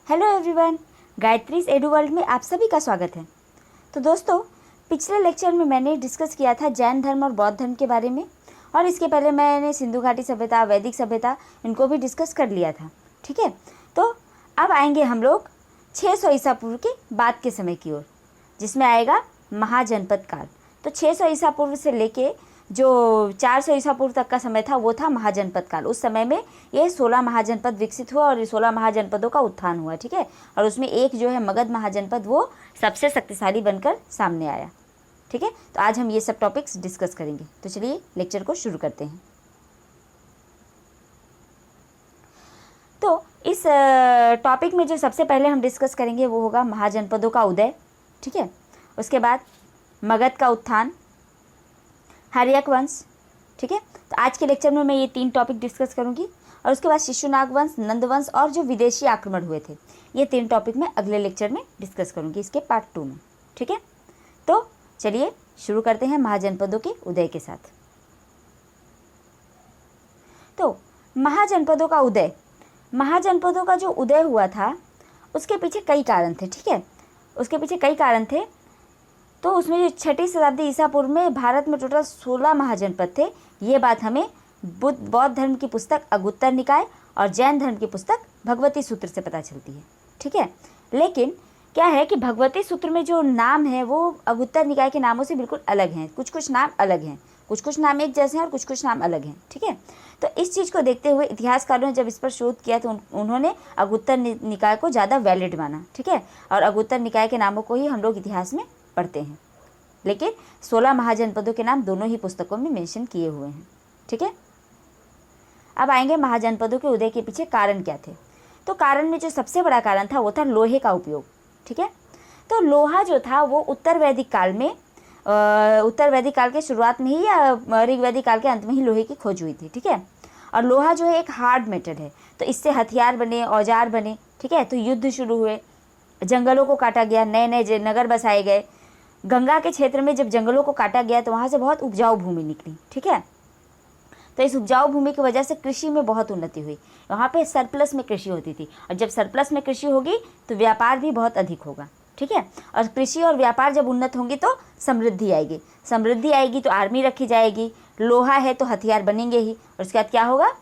Hello everyone, गायत्रीज edu world में आप सभी का स्वागत है। तो दोस्तों, पिछले लेक्चर में मैंने डिस्कस किया था जैन धर्म और बौद्ध धर्म के बारे में, और इसके पहले मैंने सिंधु घाटी सभ्यता, वैदिक सभ्यता, इनको भी डिस्कस कर लिया था। ठीक है, तो अब आएंगे हम लोग 600 ईसा पूर्व के बाद के समय की ओर, जिसमें आएगा महाजनपद काल। तो 600 ईसा पूर्व से लेके जो 400 ईसा पूर्व तक का समय था वो था महाजनपद काल। उस समय में ये 16 महाजनपद विकसित हुआ और 16 महाजनपदों का उत्थान हुआ। ठीक है, और उसमें एक जो है मगध महाजनपद, वो सबसे शक्तिशाली बनकर सामने आया। ठीक है, तो आज हम ये सब टॉपिक्स डिस्कस करेंगे। तो चलिए लेक्चर को शुरू करते हैं। तो इस टॉपिक में जो सबसे पहले हम डिस्कस करेंगे वो होगा महाजनपदों का उदय। ठीक है, उसके बाद मगध का उत्थान, हर्यक वंश। ठीक है, तो आज के लेक्चर में मैं ये 3 टॉपिक डिस्कस करूंगी, और उसके बाद शिशुनाग वंश, नंद वंश और जो विदेशी आक्रमण हुए थे, ये 3 टॉपिक मैं अगले लेक्चर में डिस्कस करूंगी, इसके पार्ट 2 में। ठीक है, तो चलिए शुरू करते हैं महाजनपदों के उदय के साथ। तो महाजनपदों का उदय, महाजनपदों का जो उदय हुआ था उसके पीछे कई कारण थे। ठीक है, उसके पीछे कई कारण थे। तो उसमें जो 6ठी शताब्दी ईसा पूर्व में भारत में टोटल 16 महाजनपद थे। ये बात हमें बौद्ध धर्म की पुस्तक अगुत्तर निकाय और जैन धर्म की पुस्तक भगवती सूत्र से पता चलती है। ठीक है, लेकिन क्या है कि भगवती सूत्र में जो नाम है वो अगुत्तर निकाय के नामों से बिल्कुल अलग हैं। कुछ कुछ नाम अलग हैं, कुछ कुछ नाम एक जैसे हैं और कुछ कुछ नाम अलग हैं। ठीक है, तो इस चीज़ को देखते हुए इतिहासकारों ने जब इस पर शोध किया तो उन्होंने अगुत्तर निकाय को ज़्यादा वैलिड माना। ठीक है, और अगुत्तर निकाय के नामों को ही हम लोग इतिहास में पढ़ते हैं, लेकिन 16 महाजनपदों के नाम दोनों ही पुस्तकों में मेंशन किए हुए हैं। ठीक है, अब आएंगे महाजनपदों के उदय के पीछे कारण क्या थे। तो कारण में जो सबसे बड़ा कारण था वो था लोहे का उपयोग। ठीक है, तो लोहा जो था वो उत्तर वैदिक काल में, उत्तर वैदिक काल के शुरुआत में ही या ऋग वैदिक काल के अंत में ही लोहे की खोज हुई थी। ठीक है, और लोहा जो है एक हार्ड मेटल है, तो इससे हथियार बने, औजार बने। ठीक है, तो युद्ध शुरू हुए, जंगलों को काटा गया, नए नए नगर बसाए गए। गंगा के क्षेत्र में जब जंगलों को काटा गया तो वहाँ से बहुत उपजाऊ भूमि निकली। ठीक है, तो इस उपजाऊ भूमि की वजह से कृषि में बहुत उन्नति हुई। वहाँ पे सरप्लस में कृषि होती थी, और जब सरप्लस में कृषि होगी तो व्यापार भी बहुत अधिक होगा। ठीक है, और कृषि और व्यापार जब उन्नत होंगी तो समृद्धि आएगी, समृद्धि आएगी तो आर्मी रखी जाएगी, लोहा है तो हथियार बनेंगे ही, और उसके बाद क्या होगा,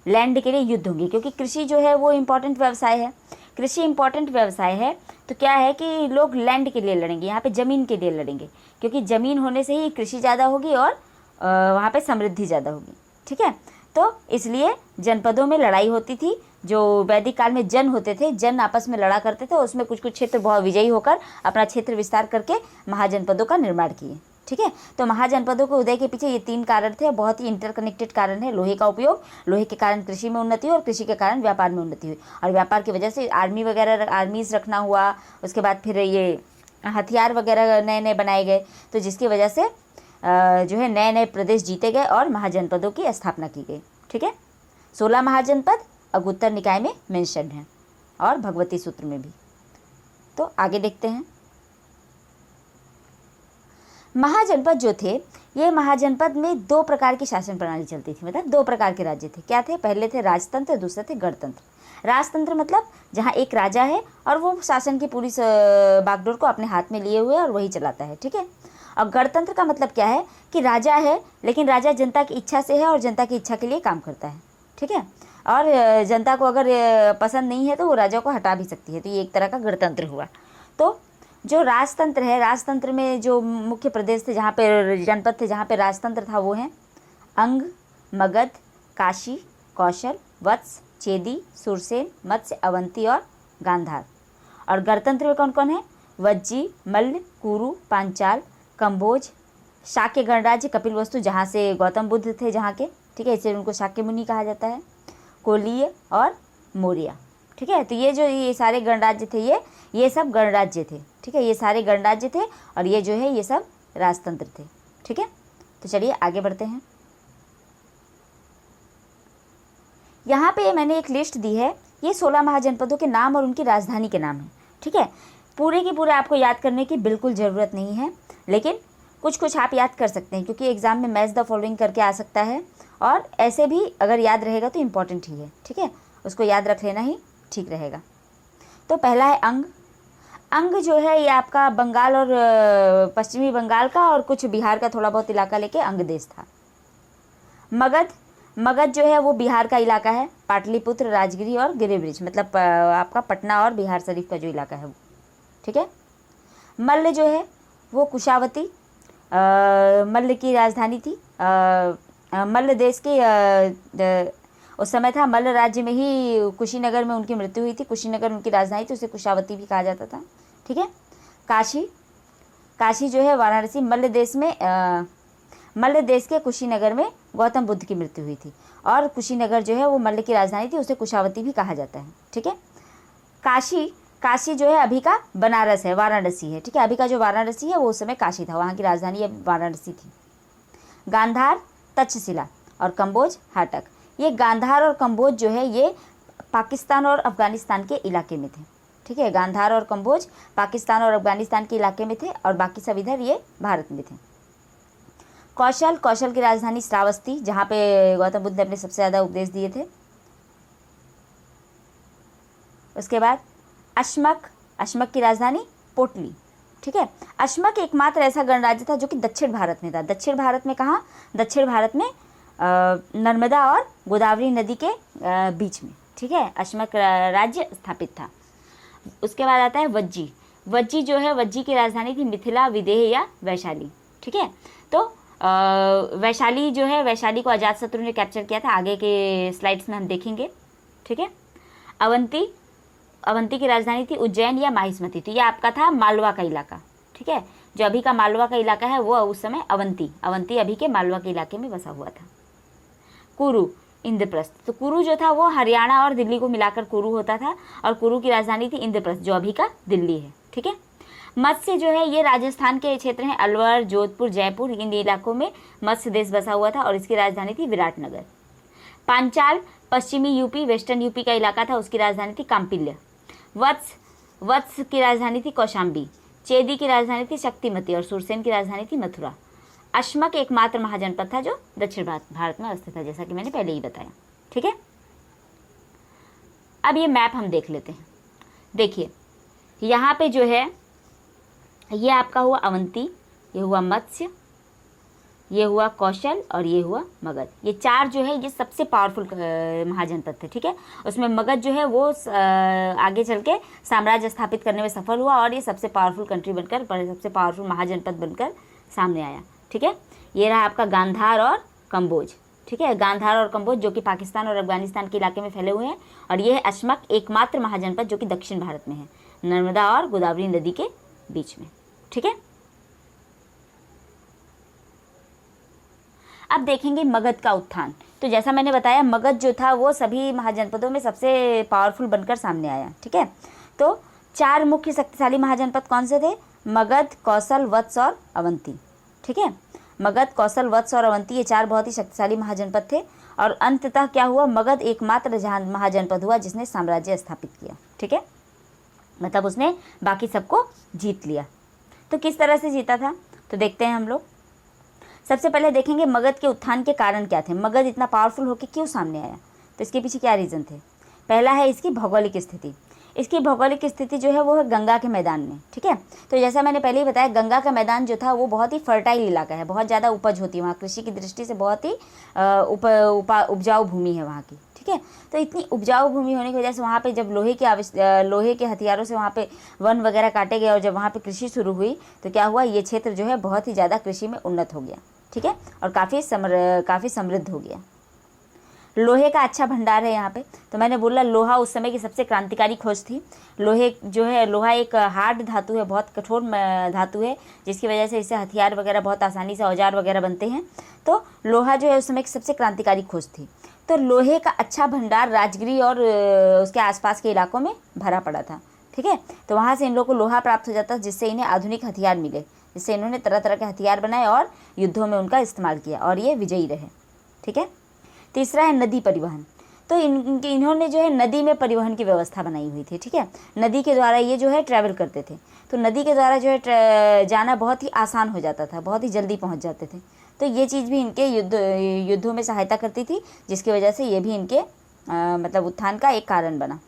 लैंड के लिए युद्ध होंगे, क्योंकि कृषि जो है वो इम्पॉर्टेंट व्यवसाय है। कृषि इम्पॉर्टेंट व्यवसाय है तो क्या है कि लोग लैंड के लिए लड़ेंगे, यहाँ पे ज़मीन के लिए लड़ेंगे, क्योंकि ज़मीन होने से ही कृषि ज़्यादा होगी और वहाँ पे समृद्धि ज़्यादा होगी। ठीक है, तो इसलिए जनपदों में लड़ाई होती थी। जो वैदिक काल में जन होते थे, जन आपस में लड़ा करते थे, उसमें कुछ कुछ क्षेत्र बहुत विजयी होकर अपना क्षेत्र विस्तार करके महाजनपदों का निर्माण किए। ठीक है, तो महाजनपदों के उदय के पीछे ये 3 कारण थे, बहुत ही इंटरकनेक्टेड कारण है। लोहे का उपयोग, लोहे के कारण कृषि में उन्नति हुई, और कृषि के कारण व्यापार में उन्नति हुई, और व्यापार की वजह से आर्मी वगैरह, आर्मीज रखना हुआ। उसके बाद फिर ये हथियार वगैरह नए नए बनाए गए, तो जिसकी वजह से जो है नए नए प्रदेश जीते गए और महाजनपदों की स्थापना की गई। ठीक है, 16 महाजनपद अगुत्तर निकाय में मेंशन है और भगवती सूत्र में भी। तो आगे देखते हैं। महाजनपद जो थे, ये महाजनपद में 2 प्रकार की शासन प्रणाली चलती थी, मतलब 2 प्रकार के राज्य थे। क्या थे, पहले थे राजतंत्र, दूसरे थे गणतंत्र। राजतंत्र मतलब जहाँ एक राजा है और वो शासन की पूरी बागडोर को अपने हाथ में लिए हुए और वही चलाता है। ठीक है, और गणतंत्र का मतलब क्या है कि राजा है, लेकिन राजा जनता की इच्छा से है और जनता की इच्छा के लिए काम करता है। ठीक है, और जनता को अगर पसंद नहीं है तो वो राजा को हटा भी सकती है, तो ये एक तरह का गणतंत्र हुआ। तो जो राजतंत्र है, राजतंत्र में जो मुख्य प्रदेश थे, जहाँ पे जनपद थे, जहाँ पे राजतंत्र था, वो हैं अंग, मगध, काशी, कौशल, वत्स, चेदी, सुरसेन, मत्स्य, अवंती और गांधार। और गणतंत्र में कौन कौन है, वज्जी, मल्ल, कुरु, पांचाल, कंबोज, शाक्य गणराज्य, कपिलवस्तु जहाँ से गौतम बुद्ध थे जहाँ के। ठीक है, इसलिए उनको शाक्य मुनि कहा जाता है, कोलीय और मौर्य। ठीक है, तो ये सारे गणराज्य थे, ये सब गणराज्य थे। ठीक है, ये सारे गणराज्य थे, और ये जो है ये सब राजतंत्र थे। ठीक है, तो चलिए आगे बढ़ते हैं। यहाँ पे मैंने एक लिस्ट दी है, ये 16 महाजनपदों के नाम और उनकी राजधानी के नाम है। ठीक है, पूरे की पूरे आपको याद करने की बिल्कुल ज़रूरत नहीं है, लेकिन कुछ कुछ आप याद कर सकते हैं, क्योंकि एग्ज़ाम में मैच द फॉलोइंग करके आ सकता है, और ऐसे भी अगर याद रहेगा तो इम्पॉर्टेंट ही है। ठीक है, उसको याद रख लेना ही ठीक रहेगा। तो पहला है अंग। अंग जो है ये आपका बंगाल और पश्चिमी बंगाल का और कुछ बिहार का थोड़ा बहुत इलाका लेके अंग देश था। मगध, मगध जो है वो बिहार का इलाका है, पाटलिपुत्र, राजगिरी और गिरिब्रिज, मतलब आपका पटना और बिहार शरीफ का जो इलाका है वो, ठीक है। मल्ल जो है वो कुशावती, मल्ल की राजधानी थी। मल्ल देश के उस समय था, मल्ल राज्य में ही कुशीनगर में उनकी मृत्यु हुई थी। कुशीनगर उनकी राजधानी थी, उसे कुशावती भी कहा जाता था, ठीक है। काशी, काशी जो है वाराणसी, मल्ल देश के कुशीनगर में गौतम बुद्ध की मृत्यु हुई थी और कुशीनगर जो है वो मल्ल की राजधानी थी, उसे कुशावती भी कहा जाता है, ठीक है। काशी, काशी जो है अभी का बनारस है, वाराणसी है, ठीक है। अभी का जो वाराणसी है वो उस समय काशी था, वहाँ की राजधानी अब वाराणसी थी। गांधार, तक्षशिला और कंबोज, हाटक। ये गांधार और कंबोज जो है ये पाकिस्तान और अफगानिस्तान के इलाके में थे, ठीक है। गांधार और कंबोज पाकिस्तान और अफगानिस्तान के इलाके में थे और बाकी सब इधर ये भारत में थे। कौशल, कौशल की राजधानी श्रावस्ती, जहाँ पे गौतम बुद्ध ने अपने सबसे ज़्यादा उपदेश दिए थे। उसके बाद अश्मक, अश्मक की राजधानी पोटली, ठीक है। अश्मक एकमात्र ऐसा गणराज्य था जो कि दक्षिण भारत में था। दक्षिण भारत में कहाँ? दक्षिण भारत में नर्मदा और गोदावरी नदी के बीच में, ठीक है, अश्मक राज्य स्थापित था। उसके बाद आता है वज्जी। वज्जी जो है, वज्जी की राजधानी थी मिथिला, विदेह या वैशाली, ठीक है। तो वैशाली जो है, वैशाली को अजातशत्रु ने कैप्चर किया था, आगे के स्लाइड्स में हम देखेंगे, ठीक है। अवंती, अवंती की राजधानी थी उज्जैन या माहिष्मती, तो ये आपका था मालवा का इलाका, ठीक है। जो अभी का मालवा का इलाका है वो उस समय अवंती, अवंती अभी के मालवा के इलाके में बसा हुआ था। कुरु, इंद्रप्रस्थ, तो कुरु जो था वो हरियाणा और दिल्ली को मिलाकर कुरु होता था और कुरु की राजधानी थी इंद्रप्रस्थ, जो अभी का दिल्ली है, ठीक है। मत्स्य जो है ये राजस्थान के क्षेत्र हैं, अलवर, जोधपुर, जयपुर, इन इलाकों में मत्स्य देश बसा हुआ था और इसकी राजधानी थी विराटनगर। पांचाल, पश्चिमी यूपी, वेस्टर्न यूपी का इलाका था, उसकी राजधानी थी काम्पिल्य। वत्स, वत्स की राजधानी थी कौशाम्बी। चेदी की राजधानी थी शक्तिमती और सुरसेन की राजधानी थी मथुरा। अश्मक एकमात्र महाजनपद था जो दक्षिण भारत में अवस्थित था, जैसा कि मैंने पहले ही बताया, ठीक है। अब ये मैप हम देख लेते हैं। देखिए यहाँ पे जो है ये आपका हुआ अवंती, ये हुआ मत्स्य, ये हुआ कौशल और ये हुआ मगध। ये चार जो है ये सबसे पावरफुल महाजनपद थे, ठीक है। उसमें मगध जो है वो आगे चल के साम्राज्य स्थापित करने में सफल हुआ और ये सबसे पावरफुल कंट्री बनकर, सबसे पावरफुल महाजनपद बनकर सामने आया, ठीक है। ये रहा आपका गांधार और कंबोज, ठीक है। गांधार और कंबोज जो कि पाकिस्तान और अफगानिस्तान के इलाके में फैले हुए हैं और ये है अश्मक, एकमात्र महाजनपद जो कि दक्षिण भारत में है, नर्मदा और गोदावरी नदी के बीच में, ठीक है। अब देखेंगे मगध का उत्थान। तो जैसा मैंने बताया मगध जो था वो सभी महाजनपदों में सबसे पावरफुल बनकर सामने आया, ठीक है। तो चार मुख्य शक्तिशाली महाजनपद कौन से थे? मगध, कौशल, वत्स और अवंती, ठीक है। मगध, कौशल, वत्स और अवंती ये चार बहुत ही शक्तिशाली महाजनपद थे और अंततः क्या हुआ? मगध एकमात्र महाजनपद हुआ जिसने साम्राज्य स्थापित किया, ठीक है। मतलब उसने बाकी सबको जीत लिया। तो किस तरह से जीता था तो देखते हैं हम लोग। सबसे पहले देखेंगे मगध के उत्थान के कारण क्या थे, मगध इतना पावरफुल होकर क्यों सामने आया, तो इसके पीछे क्या रीज़न थे। पहला है इसकी भौगोलिक स्थिति। इसकी भौगोलिक स्थिति जो है वो है गंगा के मैदान में, ठीक है। तो जैसा मैंने पहले ही बताया गंगा का मैदान जो था वो बहुत ही फर्टाइल इलाका है, बहुत ज़्यादा उपज होती है वहाँ, कृषि की दृष्टि से बहुत ही उपजाऊ भूमि है वहाँ की, ठीक है। तो इतनी उपजाऊ भूमि होने की वजह से वहाँ पे जब लोहे के हथियारों से वहाँ पे वन वगैरह काटे गए और जब वहाँ पे कृषि शुरू हुई तो क्या हुआ, ये क्षेत्र जो है बहुत ही ज़्यादा कृषि में उन्नत हो गया, ठीक है, और काफ़ी समृद्ध हो गया। लोहे का अच्छा भंडार है यहाँ पे। तो मैंने बोला लोहा उस समय की सबसे क्रांतिकारी खोज थी। लोहे जो है, लोहा एक हार्ड धातु है, बहुत कठोर धातु है, जिसकी वजह से इससे हथियार वगैरह बहुत आसानी से, औजार वगैरह बनते हैं। तो लोहा जो है उस समय की सबसे क्रांतिकारी खोज थी। तो लोहे का अच्छा भंडार राजगिरी और उसके आसपास के इलाकों में भरा पड़ा था, ठीक है। तो वहाँ से इन लोगों को लोहा प्राप्त हो जाता, जिससे इन्हें आधुनिक हथियार मिले, जिससे इन्होंने तरह तरह के हथियार बनाए और युद्धों में उनका इस्तेमाल किया और ये विजयी रहे, ठीक है। तीसरा है नदी परिवहन। तो इन्होंने जो है नदी में परिवहन की व्यवस्था बनाई हुई थी, ठीक है। नदी के द्वारा ये जो है ट्रैवल करते थे, तो नदी के द्वारा जो है जाना बहुत ही आसान हो जाता था, बहुत ही जल्दी पहुंच जाते थे। तो ये चीज़ भी इनके युद्धों में सहायता करती थी, जिसकी वजह से ये भी इनके मतलब उत्थान का एक कारण बना।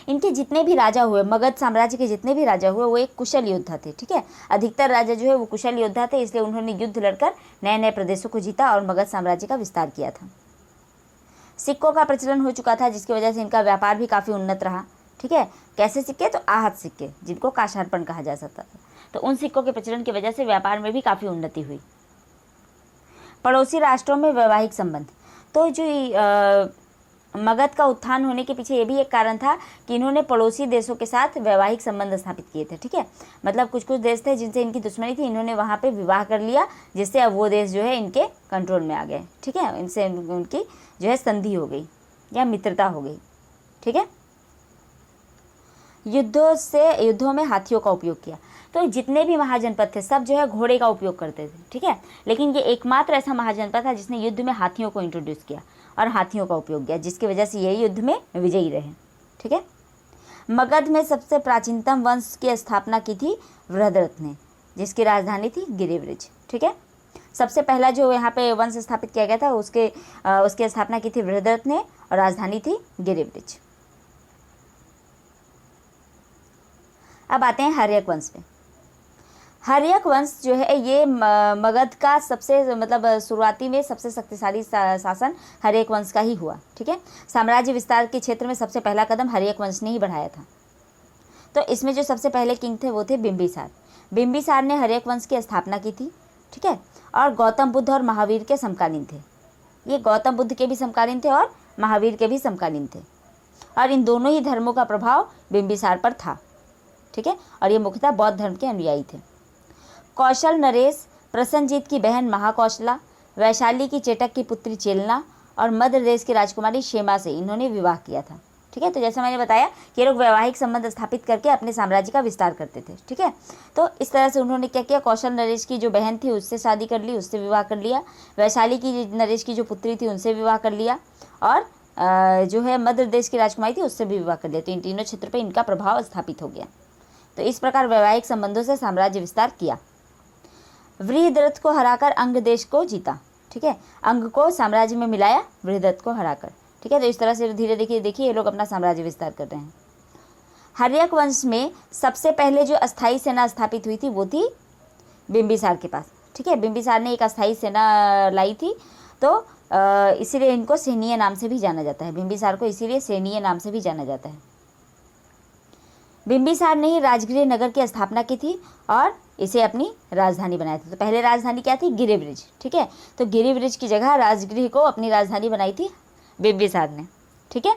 इनके जितने भी राजा हुए, मगध साम्राज्य के जितने भी राजा हुए, वो एक कुशल योद्धा थे, ठीक है। अधिकतर राजा जो है वो कुशल योद्धा थे, इसलिए उन्होंने युद्ध लड़कर नए नए प्रदेशों को जीता और मगध साम्राज्य का विस्तार किया था। सिक्कों का प्रचलन हो चुका था, जिसकी वजह से इनका व्यापार भी काफ़ी उन्नत रहा, ठीक है। कैसे सिक्के? तो आहत सिक्के, जिनको काशार्पण कहा जा सकता था। तो उन सिक्कों के प्रचलन की वजह से व्यापार में भी काफ़ी उन्नति हुई। पड़ोसी राष्ट्रों में वैवाहिक संबंध, तो जो मगध का उत्थान होने के पीछे ये भी एक कारण था कि इन्होंने पड़ोसी देशों के साथ वैवाहिक संबंध स्थापित किए थे, ठीक है। मतलब कुछ कुछ देश थे जिनसे इनकी दुश्मनी थी, इन्होंने वहाँ पे विवाह कर लिया, जिससे अब वो देश जो है इनके कंट्रोल में आ गए, ठीक है। इनसे उनकी जो है संधि हो गई या मित्रता हो गई, ठीक है। युद्धों में हाथियों का उपयोग किया, तो जितने भी महाजनपद थे सब जो है घोड़े का उपयोग करते थे, ठीक है। लेकिन ये एकमात्र ऐसा महाजनपद था जिसने युद्ध में हाथियों को इंट्रोड्यूस किया और हाथियों का उपयोग किया, जिसकी वजह से ये युद्ध में विजयी रहे, ठीक है। मगध में सबसे प्राचीनतम वंश की स्थापना की थी वृहद्रथ ने, जिसकी राजधानी थी गिरिव्रज, ठीक है। सबसे पहला जो यहाँ पे वंश स्थापित किया गया था उसकी स्थापना की थी वृहद्रथ ने और राजधानी थी गिरिव्रज। अब आते हैं हर्यक वंश पे। हर्यक वंश जो है ये मगध का सबसे मतलब शुरुआती में सबसे शक्तिशाली शासन हर्यक वंश का ही हुआ, ठीक है। साम्राज्य विस्तार के क्षेत्र में सबसे पहला कदम हर्यक वंश ने ही बढ़ाया था। तो इसमें जो सबसे पहले किंग थे वो थे बिंबिसार। बिंबिसार ने हर्यक वंश की स्थापना की थी, ठीक है, और गौतम बुद्ध और महावीर के समकालीन थे। ये गौतम बुद्ध के भी समकालीन थे और महावीर के भी समकालीन थे, और इन दोनों ही धर्मों का प्रभाव बिंबिसार पर था, ठीक है। और ये मुख्यतः बौद्ध धर्म के अनुयायी थे। कौशल नरेश, प्रसन्नजीत की बहन महाकौशला, वैशाली की चेटक की पुत्री चेलना और मध्य देश की राजकुमारी क्षेमा से इन्होंने विवाह किया था, ठीक है। तो जैसे मैंने बताया कि ये लोग वैवाहिक संबंध स्थापित करके अपने साम्राज्य का विस्तार करते थे, ठीक है। तो इस तरह से उन्होंने क्या किया, कौशल नरेश की जो बहन थी उससे शादी कर ली, उससे विवाह कर लिया। वैशाली की नरेश की जो पुत्री थी उनसे विवाह कर लिया, और जो है मध्य देश की राजकुमारी थी उससे भी विवाह कर लिया। तो इन तीनों क्षेत्र पर इनका प्रभाव स्थापित हो गया। तो इस प्रकार वैवाहिक संबंधों से साम्राज्य विस्तार किया। वृहद्रथ को हराकर अंग देश को जीता, ठीक है। अंग को साम्राज्य में मिलाया वृहद्रथ को हराकर, ठीक है। तो इस तरह से धीरे देखिए ये लोग अपना साम्राज्य विस्तार कर रहे हैं। हर्यक वंश में सबसे पहले जो अस्थायी सेना स्थापित हुई थी वो थी बिंबिसार के पास, ठीक है। बिंबिसार ने एक अस्थायी सेना लाई थी, तो इसीलिए इनको सैनीय नाम से भी जाना जाता है। बिंबिसार को इसीलिए सैनीय नाम से भी जाना जाता है। बिंबिसार ने ही राजगृह नगर की स्थापना की थी और इसे अपनी राजधानी बनाया था। तो पहले राजधानी क्या थी? गिरिव्रज, ठीक है। तो गिरिव्रज की जगह राजगृह को अपनी राजधानी बनाई थी बिंबिसार ने, ठीक है।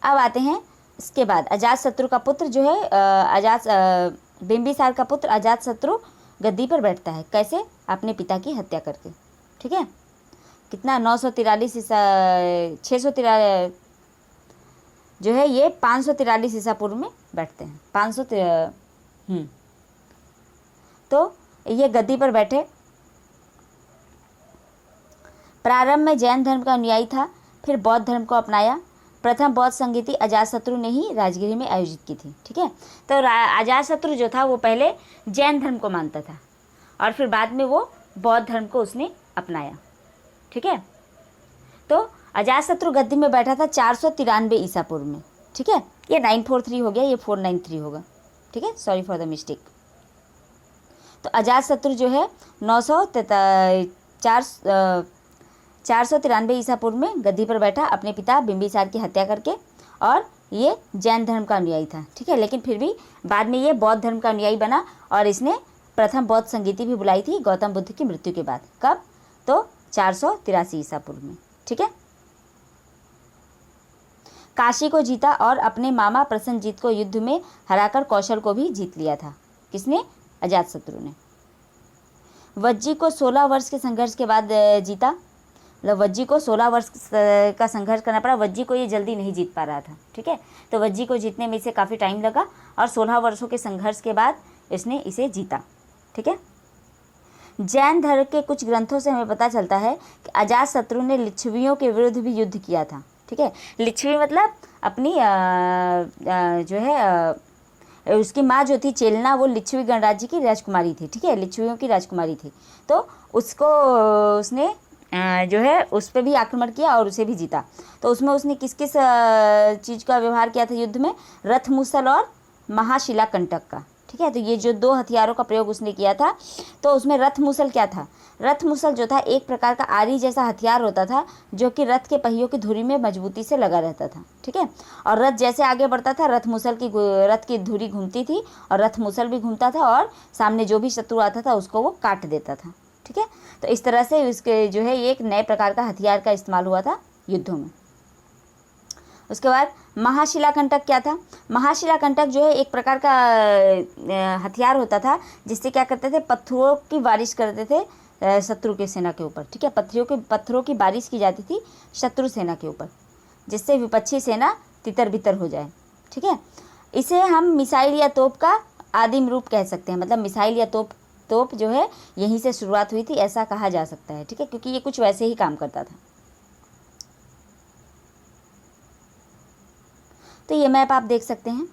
अब आते हैं इसके बाद अजातशत्रु का पुत्र जो है बिंबिसार का पुत्र अजातशत्रु गद्दी पर बैठता है। कैसे? अपने पिता की हत्या करके, ठीक है। कितना 943 643 जो है ये 543 ईसा पूर्व में बैठते हैं। 500 तो ये गद्दी पर बैठे। प्रारंभ में जैन धर्म का अनुयायी था, फिर बौद्ध धर्म को अपनाया। प्रथम बौद्ध संगीति अजातशत्रु ने ही राजगृह में आयोजित की थी, ठीक है। तो अजातशत्रु जो था वो पहले जैन धर्म को मानता था और फिर बाद में वो बौद्ध धर्म को उसने अपनाया, ठीक है। तो अजातशत्रु गद्दी में बैठा था 493 ईसा पूर्व में, ठीक है। ये 943 हो गया, ये 493 होगा, ठीक है। Sorry for the mistake. तो अजातशत्रु जो है 493 ईसा पूर्व में गद्दी पर बैठा अपने पिता बिंबिसार की हत्या करके, और ये जैन धर्म का अनुयायी था, ठीक है। लेकिन फिर भी बाद में ये बौद्ध धर्म का अनुयायी बना और इसने प्रथम बौद्ध संगीति भी बुलाई थी गौतम बुद्ध की मृत्यु के बाद। कब? तो 483 ईसा पूर्व में, ठीक है। काशी को जीता और अपने मामा प्रसन्नजीत को युद्ध में हराकर कौशल को भी जीत लिया था। किसने? अजातशत्रु ने। वज्जी को 16 वर्ष के संघर्ष के बाद जीता। मतलब वज्जी को 16 वर्ष का संघर्ष करना पड़ा। वज्जी को ये जल्दी नहीं जीत पा रहा था, ठीक है। तो वज्जी को जीतने में इसे काफ़ी टाइम लगा और 16 वर्षों के संघर्ष के बाद इसने इसे जीता, ठीक है। जैन धर्म के कुछ ग्रंथों से हमें पता चलता है कि अजातशत्रु ने लिच्छवियों के विरुद्ध भी युद्ध किया था, ठीक है। लिच्छवी मतलब अपनी जो है उसकी माँ जो थी चेलना, वो लिच्छवी गणराज्य की राजकुमारी थी, ठीक है। लिच्छवियों की राजकुमारी थी। तो उसको उसने जो है उस पर भी आक्रमण किया और उसे भी जीता। तो उसमें उसने किस किस चीज़ का व्यवहार किया था युद्ध में? रथ मूसल और महाशिला कंटक का। ठीक है, तो ये जो 2 हथियारों का प्रयोग उसने किया था। तो उसमें रथ मूसल क्या था? रथ मूसल जो था एक प्रकार का आरी जैसा हथियार होता था जो कि रथ के पहियों की धुरी में मजबूती से लगा रहता था। ठीक है, और रथ जैसे आगे बढ़ता था रथ की धुरी घूमती थी और रथ मूसल भी घूमता था और सामने जो भी शत्रु आता था उसको वो काट देता था। ठीक है, तो इस तरह से उसके जो है एक नए प्रकार का हथियार का इस्तेमाल हुआ था युद्धों में। उसके बाद महाशिलाकंटक क्या था? महाशिलाकंटक जो है एक प्रकार का हथियार होता था जिससे क्या करते थे? पत्थरों की बारिश करते थे शत्रु के सेना के ऊपर। ठीक है, पत्थरों की बारिश की जाती थी शत्रु सेना के ऊपर जिससे विपक्षी सेना तितर बितर हो जाए। ठीक है, इसे हम मिसाइल या तोप का आदिम रूप कह सकते हैं। मतलब मिसाइल या तोप जो है यहीं से शुरुआत हुई थी ऐसा कहा जा सकता है। ठीक है, क्योंकि ये कुछ वैसे ही काम करता था। तो ये मैप आप देख सकते हैं।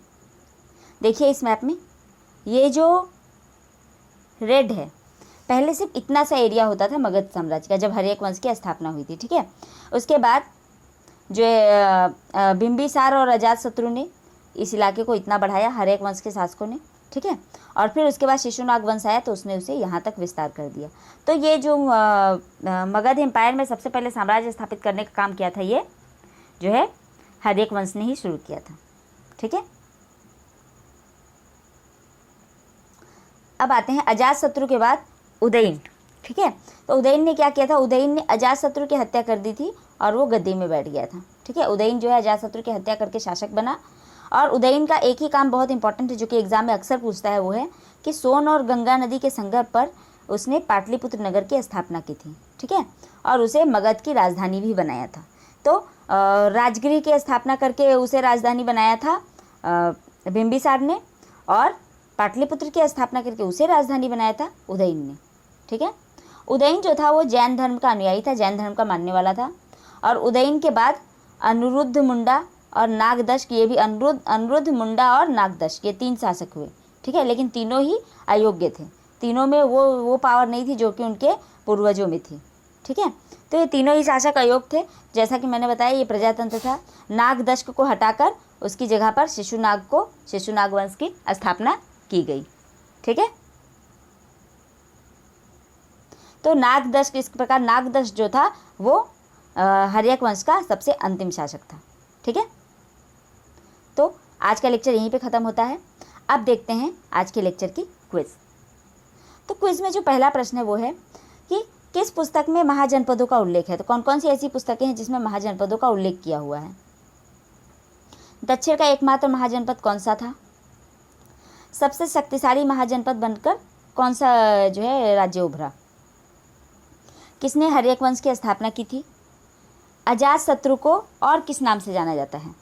देखिए इस मैप में ये जो रेड है पहले सिर्फ इतना सा एरिया होता था मगध साम्राज्य का जब हर्यक वंश की स्थापना हुई थी। ठीक है, उसके बाद जो बिंबिसार और अजातशत्रु ने इस इलाके को इतना बढ़ाया हर्यक वंश के शासकों ने। ठीक है, और फिर उसके बाद शिशुनाग वंश आया तो उसने उसे यहाँ तक विस्तार कर दिया। तो ये जो मगध एम्पायर में सबसे पहले साम्राज्य स्थापित करने का काम किया था ये जो है हर्यक वंश ने ही शुरू किया था। ठीक है, अब आते हैं अजातशत्रु के बाद उदयन। ठीक है, तो उदयन ने क्या किया था? उदयन ने अजातशत्रु की हत्या कर दी थी और वो गद्दी में बैठ गया था। ठीक है, उदयन जो है अजातशत्रु की हत्या करके शासक बना और उदयन का एक ही काम बहुत इंपॉर्टेंट है जो कि एग्जाम में अक्सर पूछता है, वो है कि सोन और गंगा नदी के संगम पर उसने पाटलिपुत्र नगर की स्थापना की थी। ठीक है, और उसे मगध की राजधानी भी बनाया था। तो राजगिरी की स्थापना करके उसे राजधानी बनाया था बिंबिसार ने और पाटलिपुत्र की स्थापना करके उसे राजधानी बनाया था उदयन ने। ठीक है, उदयन जो था वो जैन धर्म का अनुयायी था, जैन धर्म का मानने वाला था। और उदयन के बाद अनिरुद्ध मुंडा और नागदश्क, ये भी अनिरुद्ध मुंडा और नागदश्क, ये 3 शासक हुए। ठीक है, लेकिन तीनों ही अयोग्य थे। तीनों में वो पावर नहीं थी जो कि उनके पूर्वजों में थी। ठीक है, तो ये तीनों ही शासक अयोग्य थे। जैसा कि मैंने बताया ये प्रजातंत्र था। नागदश्क को हटाकर उसकी जगह पर शिशुनाग वंश की स्थापना की गई। ठीक है, तो नागदश्क इस प्रकार नागदश्क जो था वो हर्यक वंश का सबसे अंतिम शासक था। ठीक है, तो आज का लेक्चर यहीं पे ख़त्म होता है। अब देखते हैं आज के लेक्चर की क्विज। तो क्विज में जो पहला प्रश्न है वो है कि किस पुस्तक में महाजनपदों का उल्लेख है? तो कौन कौन सी ऐसी पुस्तकें हैं जिसमें महाजनपदों का उल्लेख किया हुआ है? दक्षिण का एकमात्र महाजनपद कौन सा था? सबसे शक्तिशाली महाजनपद बनकर कौन सा जो है राज्य उभरा? किसने हर्यक वंश की स्थापना की थी? अजातशत्रु को और किस नाम से जाना जाता है?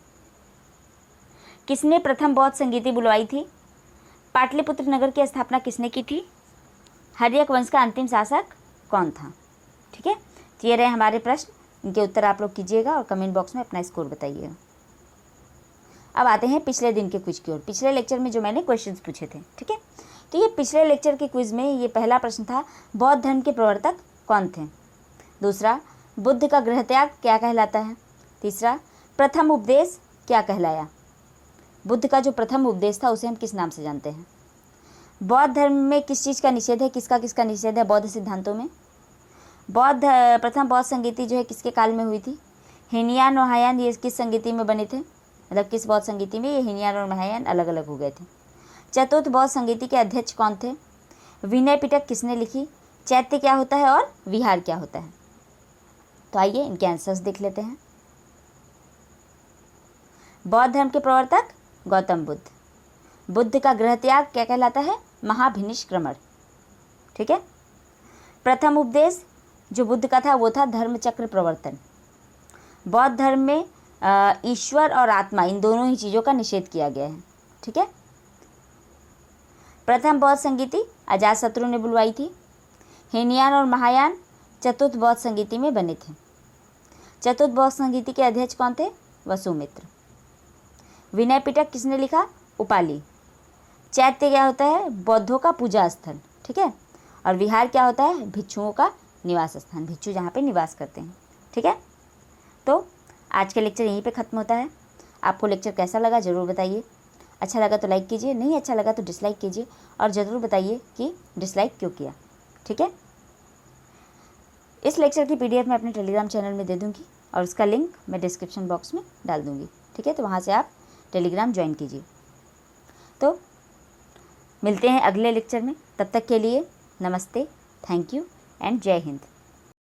किसने प्रथम बौद्ध संगीति बुलवाई थी? पाटलिपुत्र नगर की स्थापना किसने की थी? हर्यक वंश का अंतिम शासक कौन था? ठीक है, तो ये रहे हमारे प्रश्न। इनके उत्तर आप लोग कीजिएगा और कमेंट बॉक्स में अपना स्कोर बताइएगा। अब आते हैं पिछले दिन के क्विज की ओर। पिछले लेक्चर में जो मैंने क्वेश्चंस पूछे थे। ठीक है, तो ये पिछले लेक्चर के क्विज में ये पहला प्रश्न था, बौद्ध धर्म के प्रवर्तक कौन थे? दूसरा, बुद्ध का गृह त्याग क्या कहलाता है? तीसरा, प्रथम उपदेश क्या कहलाया? बुद्ध का जो प्रथम उपदेश था उसे हम किस नाम से जानते हैं? बौद्ध धर्म में किस चीज़ का निषेध है? किसका किसका निषेध है बौद्ध सिद्धांतों में? प्रथम बौद्ध संगीति जो है किसके काल में हुई थी? हीनयान और महायान ये किस संगीति में बने थे? मतलब किस बौद्ध संगीति में ये हीनयान और महायान अलग अलग हो गए थे? चतुर्थ बौद्ध संगीति के अध्यक्ष कौन थे? विनय पिटक किसने लिखी? चैत्य क्या होता है और विहार क्या होता है? तो आइए इनके आंसर्स देख लेते हैं। बौद्ध धर्म के प्रवर्तक गौतम बुद्ध। बुद्ध का गृह त्याग क्या कहलाता है? महाभिनिष्क्रमण। ठीक है, प्रथम उपदेश जो बुद्ध का था वो था धर्मचक्र प्रवर्तन। बौद्ध धर्म में ईश्वर और आत्मा इन दोनों ही चीज़ों का निषेध किया गया है। ठीक है, प्रथम बौद्ध संगीति अजातशत्रु ने बुलवाई थी। हीनयान और महायान चतुर्थ बौद्ध संगीति में बने थे। चतुर्थ बौद्ध संगीति के अध्यक्ष कौन थे? वसुमित्र। विनय पिटक किसने लिखा? उपाली। चैत्य क्या होता है? बौद्धों का पूजा स्थल। ठीक है, और विहार क्या होता है? भिक्षुओं का निवास स्थान, भिक्षु जहाँ पे निवास करते हैं। ठीक है, तो आज का लेक्चर यहीं पे ख़त्म होता है। आपको लेक्चर कैसा लगा ज़रूर बताइए। अच्छा लगा तो लाइक कीजिए, नहीं अच्छा लगा तो डिसलाइक कीजिए, और ज़रूर बताइए कि डिसलाइक क्यों किया। ठीक है, इस लेक्चर की PDF मैं अपने टेलीग्राम चैनल में दे दूँगी और उसका लिंक मैं डिस्क्रिप्शन बॉक्स में डाल दूँगी। ठीक है, तो वहाँ से आप टेलीग्राम ज्वाइन कीजिए। तो मिलते हैं अगले लेक्चर में, तब तक के लिए नमस्ते, थैंक यू एंड जय हिंद।